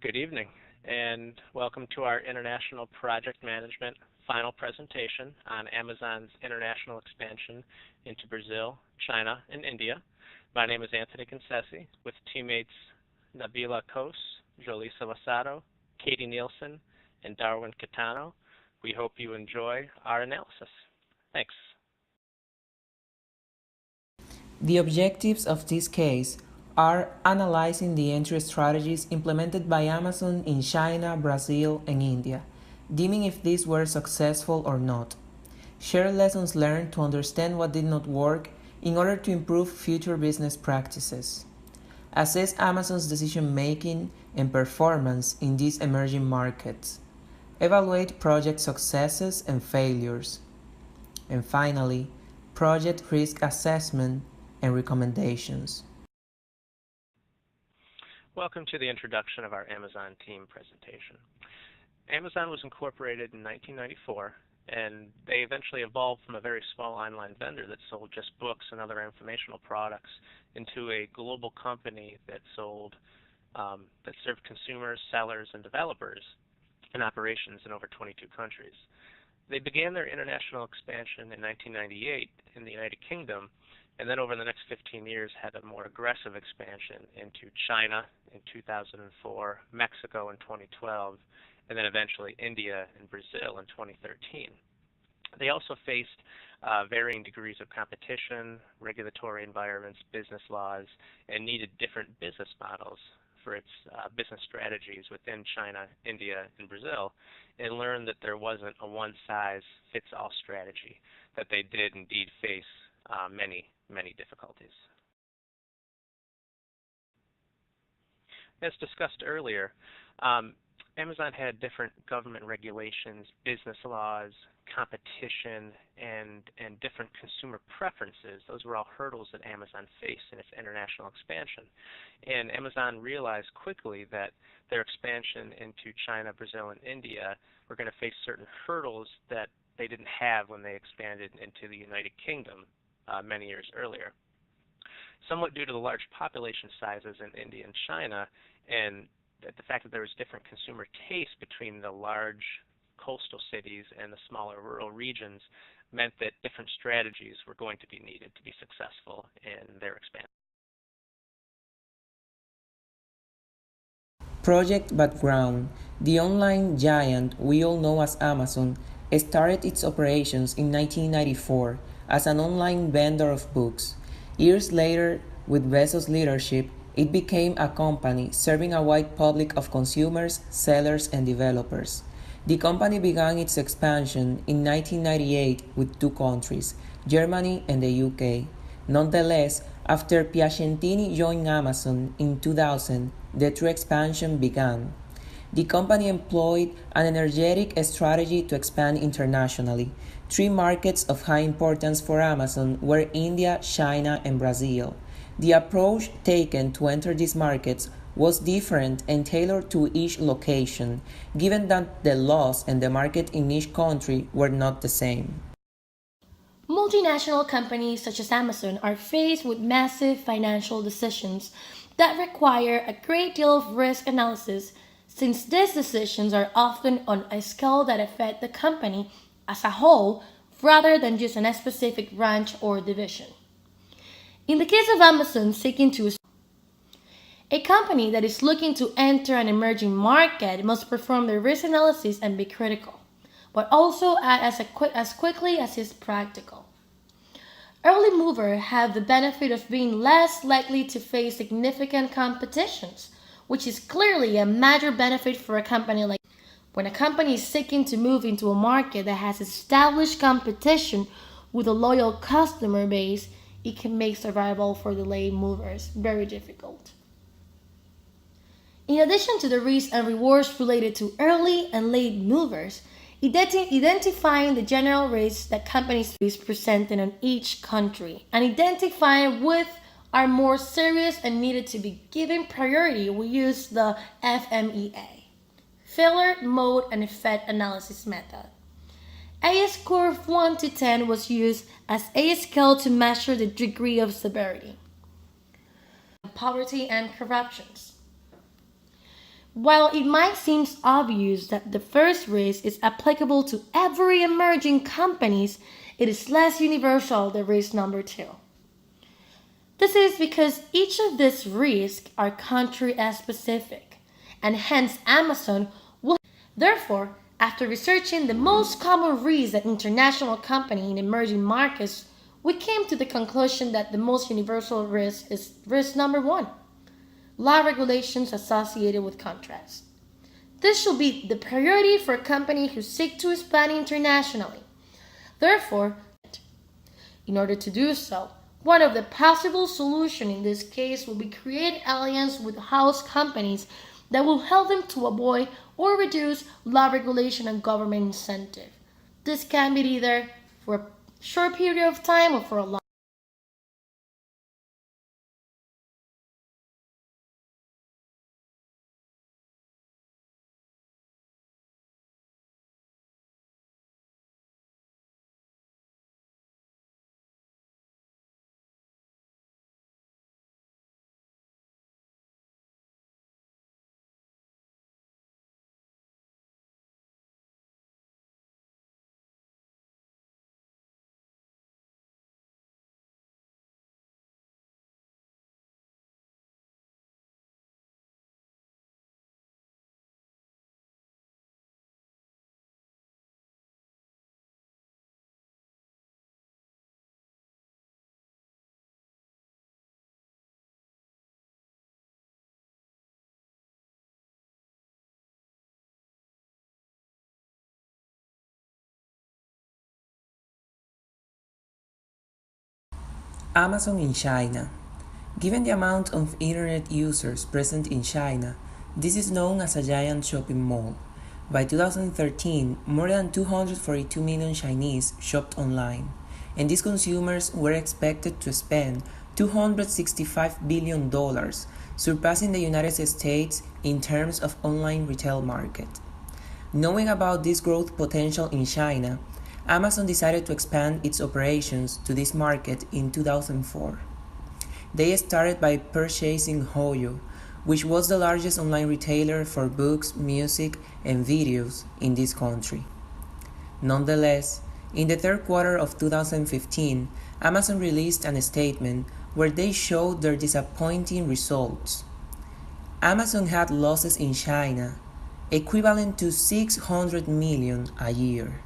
Good evening, and welcome to our International Project Management final presentation on Amazon's international expansion into Brazil, China, and India. My name is Anthony Concessi with teammates Nabila Kos, Jolisa Lasado, Katie Nielsen, and Darwin Catano. We hope you enjoy our analysis. Thanks. The objectives of this case are analyzing the entry strategies implemented by Amazon in China, Brazil, and India, deeming if these were successful or not, share lessons learned to understand what did not work in order to improve future business practices, assess Amazon's decision making and performance in these emerging markets, evaluate project successes and failures, and finally, project risk assessment and recommendations. Welcome to the introduction of our Amazon team presentation. Amazon was incorporated in 1994, and they eventually evolved from a very small online vendor that sold just books and other informational products into a global company that served consumers, sellers, and developers in operations in over 22 countries. They began their international expansion in 1998 in the United Kingdom, and then over the next 15 years had a more aggressive expansion into China in 2004, Mexico in 2012, and then eventually India and Brazil in 2013. They also faced varying degrees of competition, regulatory environments, business laws, and needed different business models for its business strategies within China, India, and Brazil, and learned that there wasn't a one-size-fits-all strategy, that they did indeed face many difficulties. As discussed earlier, Amazon had different government regulations, business laws, competition, and different consumer preferences. Those were all hurdles that Amazon faced in its international expansion. And Amazon realized quickly that their expansion into China, Brazil, and India were going to face certain hurdles that they didn't have when they expanded into the United Kingdom many years earlier. Somewhat due to the large population sizes in India and China, and the fact that there was different consumer taste between the large coastal cities and the smaller rural regions, meant that different strategies were going to be needed to be successful in their expansion. Project Background. The online giant we all know as Amazon started its operations in 1994 as an online vendor of books. Years later, with Bezos' leadership, it became a company serving a wide public of consumers, sellers, and developers. The company began its expansion in 1998 with two countries, Germany and the UK. Nonetheless, after Piacentini joined Amazon in 2000, the true expansion began. The company employed an energetic strategy to expand internationally. Three markets of high importance for Amazon were India, China, and Brazil. The approach taken to enter these markets was different and tailored to each location, given that the laws and the market in each country were not the same. Multinational companies such as Amazon are faced with massive financial decisions that require a great deal of risk analysis, since these decisions are often on a scale that affect the company as a whole rather than just a specific branch or division. In the case of Amazon seeking to a company that is looking to enter an emerging market must perform the risk analysis and be critical, but also act as quickly as is practical. Early movers have the benefit of being less likely to face significant competitions, which is clearly a major benefit for a company like when a company is seeking to move into a market that has established competition with a loyal customer base, it can make survival for the late movers very difficult. In addition to the risks and rewards related to early and late movers, identifying the general risks that companies face presented in each country and identifying which are more serious and needed to be given priority, we use the FMEA, Failure Mode and Effect Analysis method. A score of 1 to 10 was used as a scale to measure the degree of severity. Poverty and corruptions. While it might seem obvious that the first risk is applicable to every emerging companies, it is less universal than risk number two. This is because each of these risks are country specific, and hence Amazon will. Therefore, after researching the most common risks that international companies in emerging markets, we came to the conclusion that the most universal risk is risk number one, law regulations associated with contracts. This should be the priority for companies who seek to expand internationally. Therefore, in order to do so, one of the possible solutions in this case will be create alliance with house companies that will help them to avoid or reduce law regulation and government incentive. This can be either for a short period of time or for a long. Amazon in China. Given the amount of internet users present in China, this is known as a giant shopping mall. By 2013, more than 242 million Chinese shopped online, and these consumers were expected to spend $265 billion, surpassing the United States in terms of online retail market. Knowing about this growth potential in China, Amazon decided to expand its operations to this market in 2004. They started by purchasing Hoyo, which was the largest online retailer for books, music, and videos in this country. Nonetheless, in the third quarter of 2015, Amazon released a statement where they showed their disappointing results. Amazon had losses in China equivalent to 600 million a year.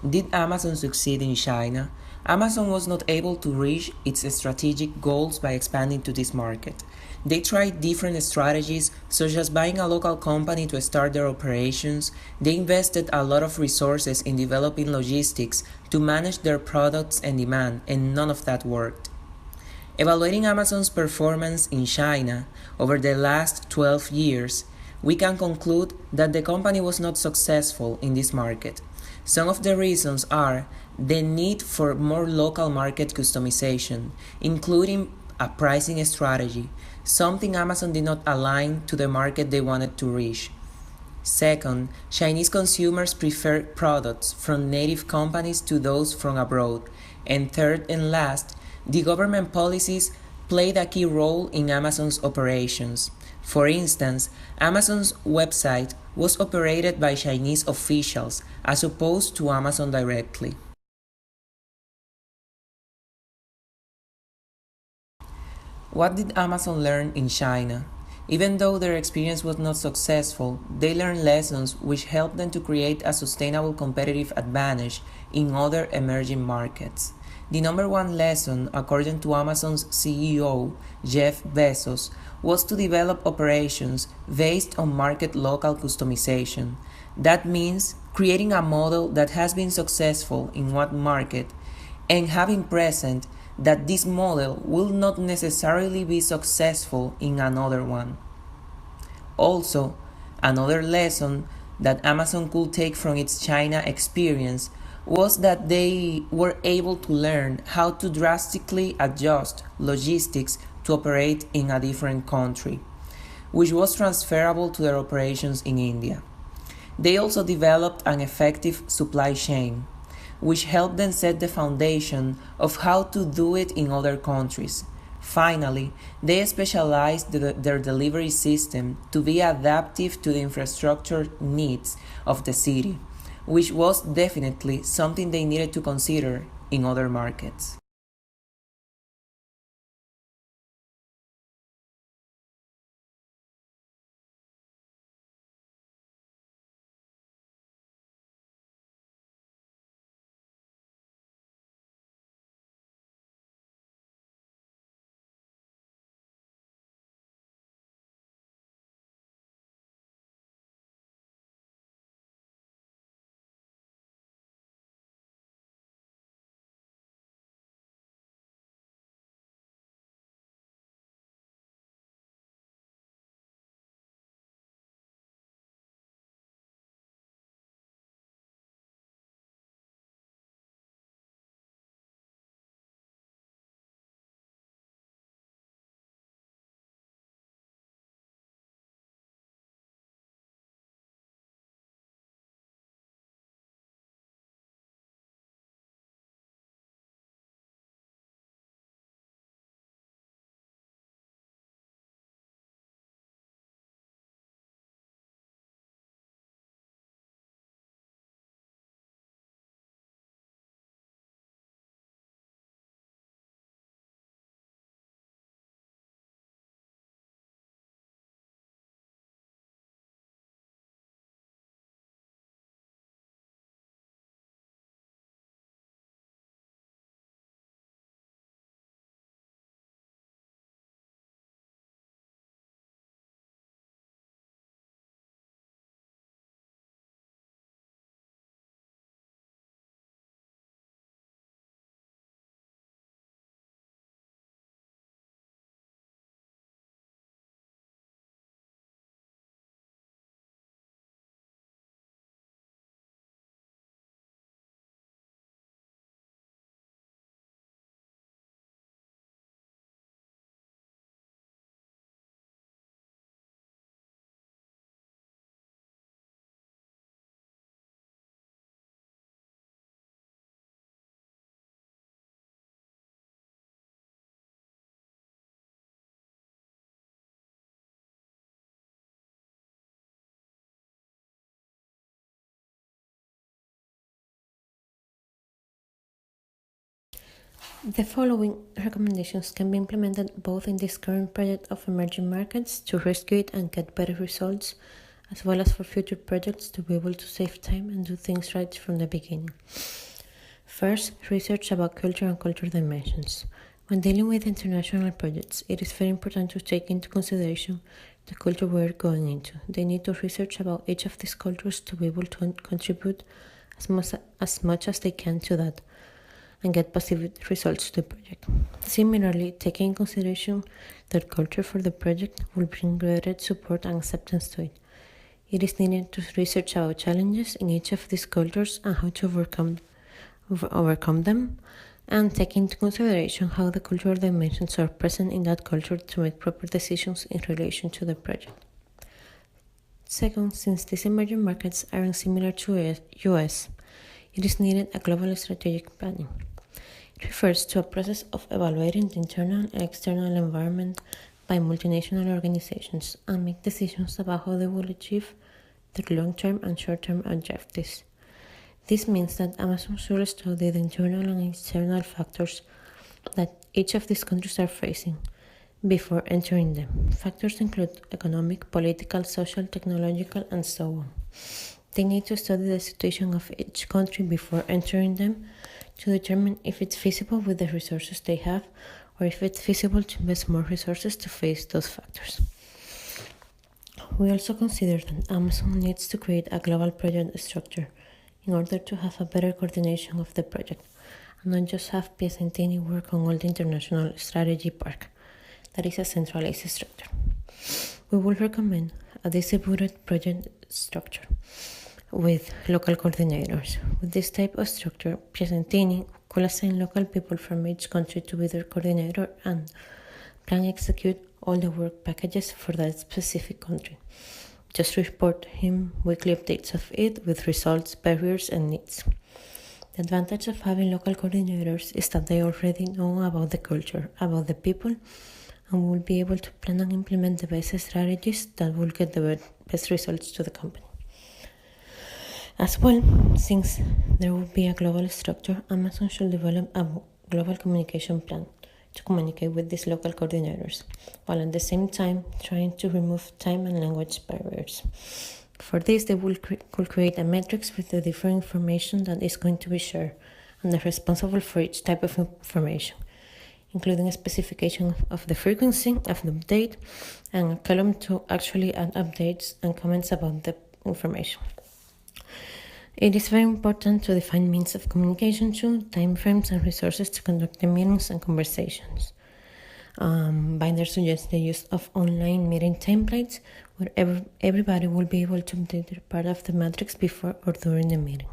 Did Amazon succeed in China? Amazon was not able to reach its strategic goals by expanding to this market. They tried different strategies, such as buying a local company to start their operations. They invested a lot of resources in developing logistics to manage their products and demand, and none of that worked. Evaluating Amazon's performance in China over the last 12 years, we can conclude that the company was not successful in this market. Some of the reasons are the need for more local market customization, including a pricing strategy, something Amazon did not align to the market they wanted to reach. Second, Chinese consumers prefer products from native companies to those from abroad. And third and last, the government policies played a key role in Amazon's operations. For instance, Amazon's website was operated by Chinese officials as opposed to Amazon directly. What did Amazon learn in China? Even though their experience was not successful, they learned lessons which helped them to create a sustainable competitive advantage in other emerging markets. The number one lesson, according to Amazon's CEO, Jeff Bezos, was to develop operations based on market local customization. That means creating a model that has been successful in one market and having present that this model will not necessarily be successful in another one. Also, another lesson that Amazon could take from its China experience was that they were able to learn how to drastically adjust logistics to operate in a different country, which was transferable to their operations in India. They also developed an effective supply chain, which helped them set the foundation of how to do it in other countries. Finally, they specialized their delivery system to be adaptive to the infrastructure needs of the city, which was definitely something they needed to consider in other markets. The following recommendations can be implemented both in this current project of emerging markets to rescue it and get better results, as well as for future projects to be able to save time and do things right from the beginning. First, research about culture and cultural dimensions. When dealing with international projects, it is very important to take into consideration the culture we're going into. They need to research about each of these cultures to be able to contribute as much as they can to that and get positive results to the project. Similarly, taking in consideration their culture for the project will bring greater support and acceptance to it. It is needed to research about challenges in each of these cultures and how to overcome them, and take into consideration how the cultural dimensions are present in that culture to make proper decisions in relation to the project. Second, since these emerging markets aren't similar to US, it is needed a global strategic planning. It refers to a process of evaluating the internal and external environment by multinational organizations and make decisions about how they will achieve their long-term and short-term objectives. This means that Amazon should study the internal and external factors that each of these countries are facing before entering them. Factors include economic, political, social, technological, and so on. They need to study the situation of each country before entering them to determine if it's feasible with the resources they have or if it's feasible to invest more resources to face those factors. We also consider that Amazon needs to create a global project structure in order to have a better coordination of the project and not just have Piacentini work on all the international strategy part. That is a centralized structure. We will recommend a distributed project structure with local coordinators. With this type of structure, Piacentini could assign local people from each country to be their coordinator and plan execute all the work packages for that specific country. Just report him weekly updates of it with results, barriers, and needs. The advantage of having local coordinators is that they already know about the culture, about the people, and will be able to plan and implement the best strategies that will get the best results to the company. As well, since there will be a global structure, Amazon should develop a global communication plan to communicate with these local coordinators, while at the same time trying to remove time and language barriers. For this, they could create a matrix with the different information that is going to be shared and the responsible for each type of information, including a specification of the frequency of the update and a column to actually add updates and comments about the information. It is very important to define means of communication too, timeframes and resources to conduct the meetings and conversations. Binder suggests the use of online meeting templates where everybody will be able to update their part of the matrix before or during the meeting.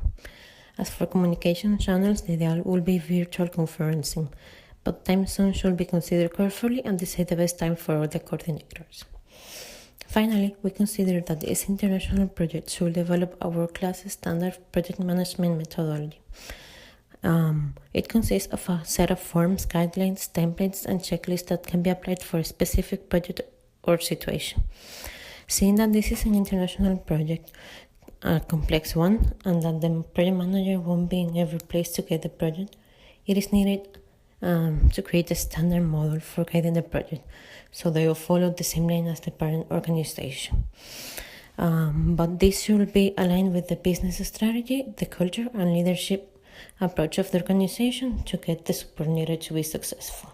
As for communication channels, the ideal will be virtual conferencing, but time zones should be considered carefully and decide the best time for all the coordinators. Finally, we consider that this international project should develop a world-class standard project management methodology. It consists of a set of forms, guidelines, templates, and checklists that can be applied for a specific project or situation. Seeing that this is an international project, a complex one, and that the project manager won't be in every place to get the project, it is needed to create a standard model for guiding the project, so they will follow the same line as the parent organization. But this should be aligned with the business strategy, the culture, and leadership approach of the organization to get the support needed to be successful.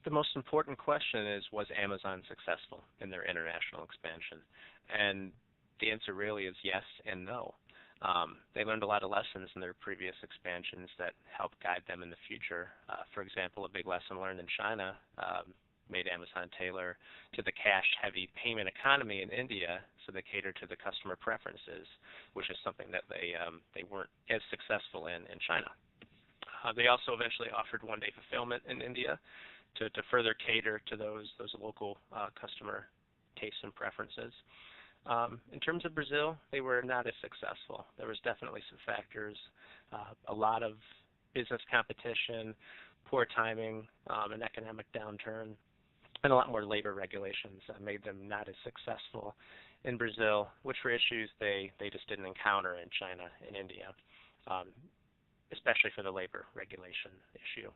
The most important question is, was Amazon successful in their international expansion? And the answer really is yes and no. They learned a lot of lessons in their previous expansions that help guide them in the future. For example, a big lesson learned in China made Amazon tailor to the cash-heavy payment economy in India, so they cater to the customer preferences, which is something that they weren't as successful in China. They also eventually offered one-day fulfillment in India to further cater to those local customer tastes and preferences. In terms of Brazil, they were not as successful. There was definitely some factors, a lot of business competition, poor timing, an economic downturn, and a lot more labor regulations that made them not as successful in Brazil, which were issues they just didn't encounter in China and India, especially for the labor regulation issue.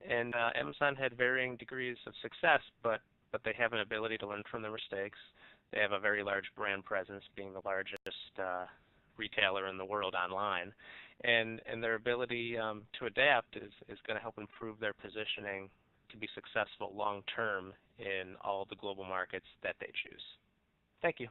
And Amazon had varying degrees of success, but they have an ability to learn from their mistakes. They have a very large brand presence, being the largest retailer in the world online, and their ability to adapt is going to help improve their positioning to be successful long term in all the global markets that they choose. Thank you.